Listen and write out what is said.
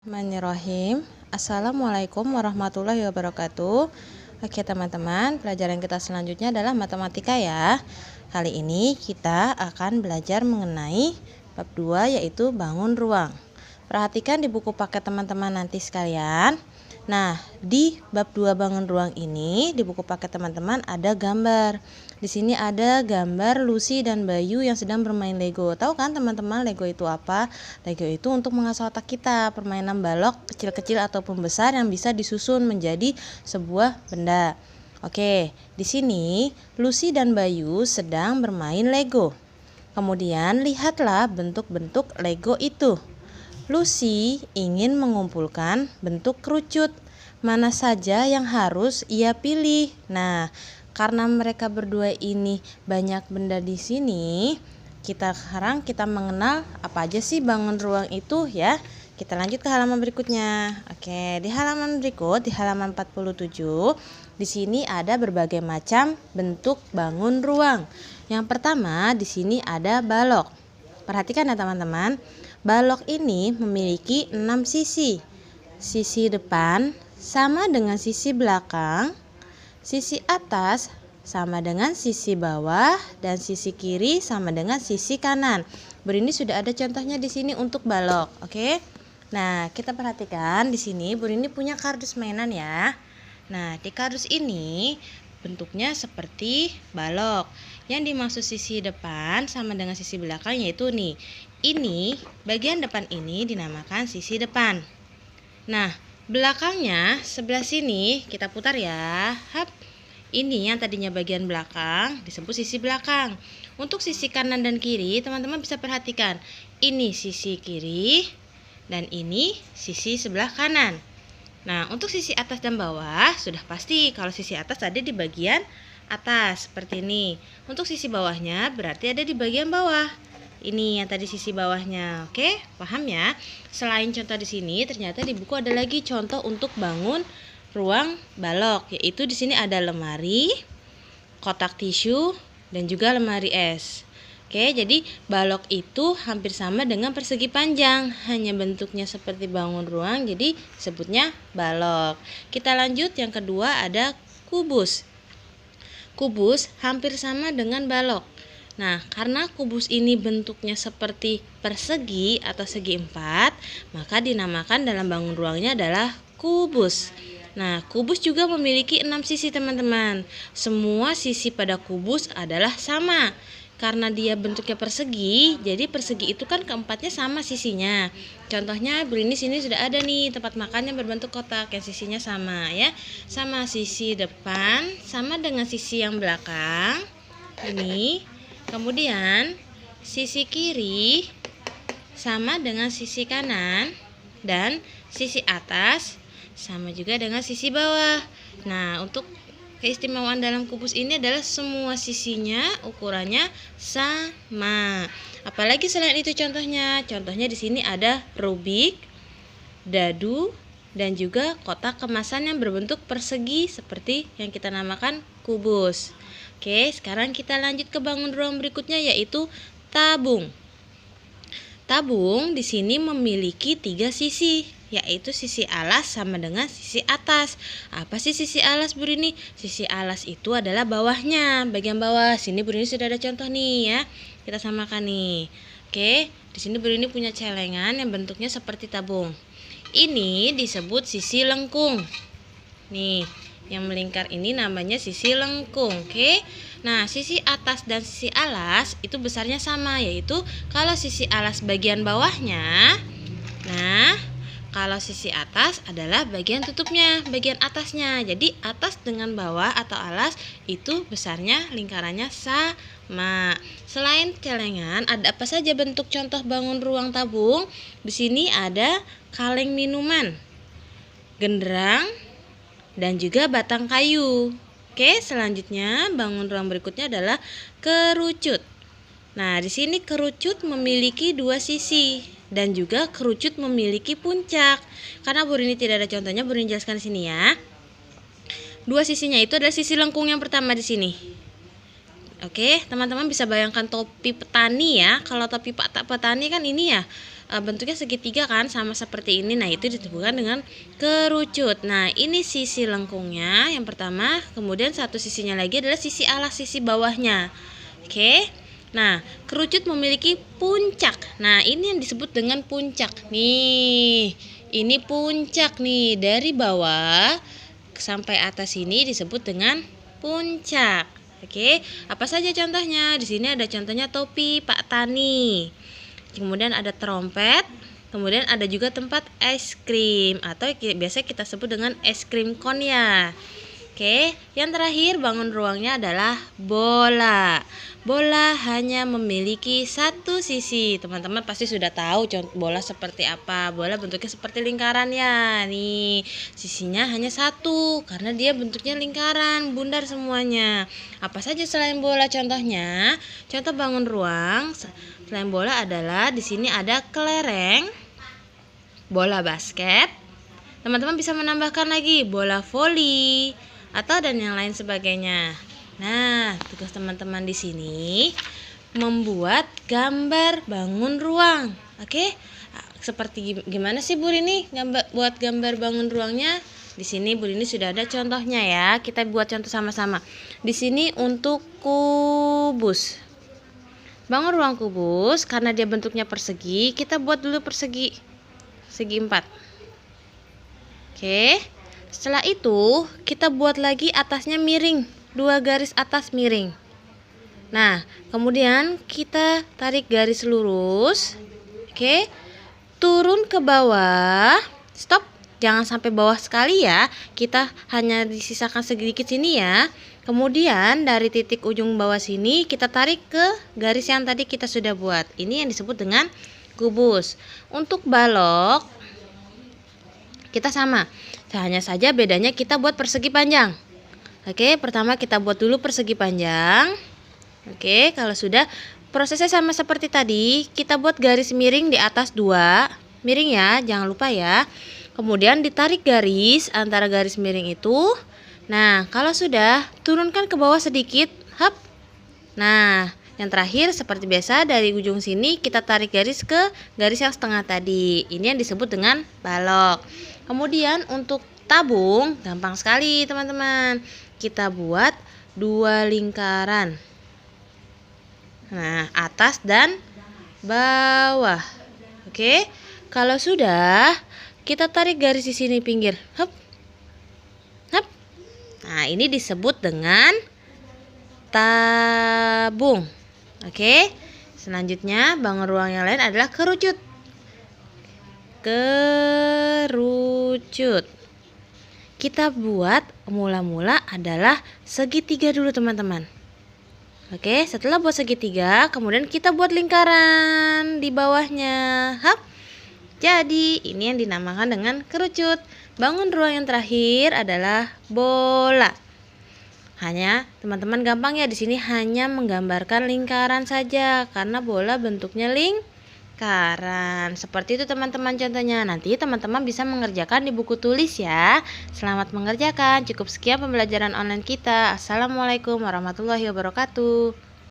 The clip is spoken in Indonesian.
Bismillahirrahmanirrahim. Assalamualaikum warahmatullahi wabarakatuh. Oke teman-teman, pelajaran kita selanjutnya adalah matematika ya. Kali ini kita akan belajar mengenai bab 2 yaitu bangun ruang. Perhatikan di buku paket teman-teman nanti sekalian. Nah, di bab 2 bangun ruang ini di buku paket teman-teman ada gambar. Di sini ada gambar Lucy dan Bayu yang sedang bermain Lego. Tahu kan teman-teman Lego itu apa? Lego itu untuk mengasah otak kita, permainan balok kecil-kecil ataupun besar yang bisa disusun menjadi sebuah benda. Oke, di sini Lucy dan Bayu sedang bermain Lego. Kemudian lihatlah bentuk-bentuk Lego itu. Lucy ingin mengumpulkan bentuk kerucut. Mana saja yang harus ia pilih? Nah, karena mereka berdua ini banyak benda di sini, sekarang kita mengenal apa aja sih bangun ruang itu ya. Kita lanjut ke halaman berikutnya. Oke, di halaman berikut, di halaman 47, di sini ada berbagai macam bentuk bangun ruang. Yang pertama, di sini ada balok. Perhatikan ya teman-teman. Balok ini memiliki 6 sisi. Sisi depan sama dengan sisi belakang, sisi atas sama dengan sisi bawah, dan sisi kiri sama dengan sisi kanan. Ini sudah ada contohnya di sini untuk balok, oke? Nah, kita perhatikan di sini ini punya kardus mainan ya. Nah, di kardus ini bentuknya seperti balok. Yang dimaksud sisi depan sama dengan sisi belakang yaitu nih. Ini bagian depan ini dinamakan sisi depan. Nah, belakangnya sebelah sini kita putar ya. Ini yang tadinya bagian belakang disebut sisi belakang. Untuk sisi kanan dan kiri, teman-teman bisa perhatikan. Ini sisi kiri dan ini sisi sebelah kanan. Nah, untuk sisi atas dan bawah sudah pasti kalau sisi atas ada di bagian atas seperti ini. Untuk sisi bawahnya berarti ada di bagian bawah. Ini yang tadi sisi bawahnya. Oke, paham ya? Selain contoh di sini, ternyata di buku ada lagi contoh untuk bangun ruang balok, yaitu di sini ada lemari, kotak tisu, dan juga lemari es. Oke, jadi balok itu hampir sama dengan persegi panjang, hanya bentuknya seperti bangun ruang, jadi sebutnya balok. Kita lanjut, yang kedua ada kubus. Kubus hampir sama dengan balok. Nah, karena kubus ini bentuknya seperti persegi atau segi empat, maka dinamakan dalam bangun ruangnya adalah kubus. Nah, kubus juga memiliki 6 sisi teman-teman. Semua sisi pada kubus adalah sama. Karena dia bentuknya persegi, jadi persegi itu kan keempatnya sama sisinya. Contohnya ini sini sudah ada nih tempat makan yang berbentuk kotak yang sisinya sama ya. Sama sisi depan sama dengan sisi yang belakang. Ini. Kemudian sisi kiri sama dengan sisi kanan dan sisi atas sama juga dengan sisi bawah. Nah, untuk keistimewaan dalam kubus ini adalah semua sisinya ukurannya sama. Apalagi selain itu contohnya? Contohnya di sini ada rubik, dadu, dan juga kotak kemasan yang berbentuk persegi seperti yang kita namakan kubus. Oke, sekarang kita lanjut ke bangun ruang berikutnya yaitu tabung. Tabung di sini memiliki 3 sisi, yaitu sisi alas sama dengan sisi atas. Apa sih sisi alas ini? Sisi alas itu adalah bawahnya, bagian bawah. Sini ini sudah ada contoh nih ya. Kita samakan nih. Oke, di sini ini punya celengan yang bentuknya seperti tabung. Ini disebut sisi lengkung. Nih, yang melingkar ini namanya sisi lengkung. Oke. Nah, sisi atas dan sisi alas itu besarnya sama, yaitu kalau sisi alas bagian bawahnya, nah, kalau sisi atas adalah bagian tutupnya, bagian atasnya. Jadi atas dengan bawah atau alas itu besarnya lingkarannya sama. Selain celengan, ada apa saja bentuk contoh bangun ruang tabung? Di sini ada kaleng minuman, genderang, dan juga batang kayu. Oke, selanjutnya bangun ruang berikutnya adalah kerucut. Nah, di sini kerucut memiliki 2 sisi dan juga kerucut memiliki puncak. Karena ini tidak ada contohnya, ini jelaskan di sini ya. 2 sisinya itu adalah sisi lengkung yang pertama di sini. Oke, teman-teman bisa bayangkan topi petani ya. Kalau topi petani kan ini ya, bentuknya segitiga kan, sama seperti ini. Nah, itu disebutkan dengan kerucut. Nah, ini sisi lengkungnya yang pertama, kemudian satu sisinya lagi adalah sisi alas, sisi bawahnya. Oke. Nah, kerucut memiliki puncak. Nah, ini yang disebut dengan puncak. Nih, ini puncak nih, dari bawah sampai atas ini disebut dengan puncak. Oke, apa saja contohnya? Di sini ada contohnya topi Pak Tani. Kemudian ada trompet. Kemudian ada juga tempat es krim atau biasa kita sebut dengan es krim kon ya. Oke, yang terakhir bangun ruangnya adalah bola. Bola hanya memiliki satu sisi. Teman-teman pasti sudah tahu bola seperti apa. Bola bentuknya seperti lingkaran ya. Nih, sisinya hanya satu karena dia bentuknya lingkaran, bundar semuanya. Apa saja selain bola contohnya? Contoh bangun ruang selain bola adalah di sini ada kelereng, bola basket. Teman-teman bisa menambahkan lagi bola voli atau dan yang lain sebagainya. Nah, tugas teman-teman di sini membuat gambar bangun ruang. Oke? Seperti gimana sih Bu Rini buat gambar bangun ruangnya? Di sini Bu Rini sudah ada contohnya ya. Kita buat contoh sama-sama. Di sini untuk kubus. Bangun ruang kubus karena dia bentuknya persegi, kita buat dulu persegi. Segi 4. Oke. Setelah itu kita buat lagi atasnya miring, 2 garis atas miring. Nah, kemudian kita tarik garis lurus. Oke. Turun ke bawah. Stop. Jangan sampai bawah sekali ya. Kita hanya disisakan sedikit sini ya. Kemudian dari titik ujung bawah sini kita tarik ke garis yang tadi kita sudah buat. Ini yang disebut dengan kubus. Untuk balok kita sama. Hanya saja bedanya kita buat persegi panjang. Oke, pertama kita buat dulu persegi panjang. Oke, kalau sudah prosesnya sama seperti tadi, kita buat garis miring di atas 2. Miring ya, jangan lupa ya. Kemudian ditarik garis antara garis miring itu. Nah, kalau sudah, turunkan ke bawah sedikit. Hap. Nah, yang terakhir seperti biasa dari ujung sini kita tarik garis ke garis yang setengah tadi. Ini yang disebut dengan balok. Kemudian untuk tabung, gampang sekali teman-teman. Kita buat 2 lingkaran. Nah, atas dan bawah. Oke. Kalau sudah, kita tarik garis di sini pinggir. Hup. Hup. Nah, ini disebut dengan tabung. Oke. Selanjutnya, bangun ruang yang lain adalah kerucut. Kerucut. Kita buat mula-mula adalah segitiga dulu teman-teman. Oke, setelah buat segitiga, kemudian kita buat lingkaran di bawahnya. Hap. Jadi, ini yang dinamakan dengan kerucut. Bangun ruang yang terakhir adalah bola. Hanya teman-teman gampang ya, di sini hanya menggambarkan lingkaran saja karena bola bentuknya lingkaran. Seperti itu teman-teman contohnya. Nanti teman-teman bisa mengerjakan di buku tulis ya. Selamat mengerjakan. Cukup sekian pembelajaran online kita. Assalamualaikum warahmatullahi wabarakatuh.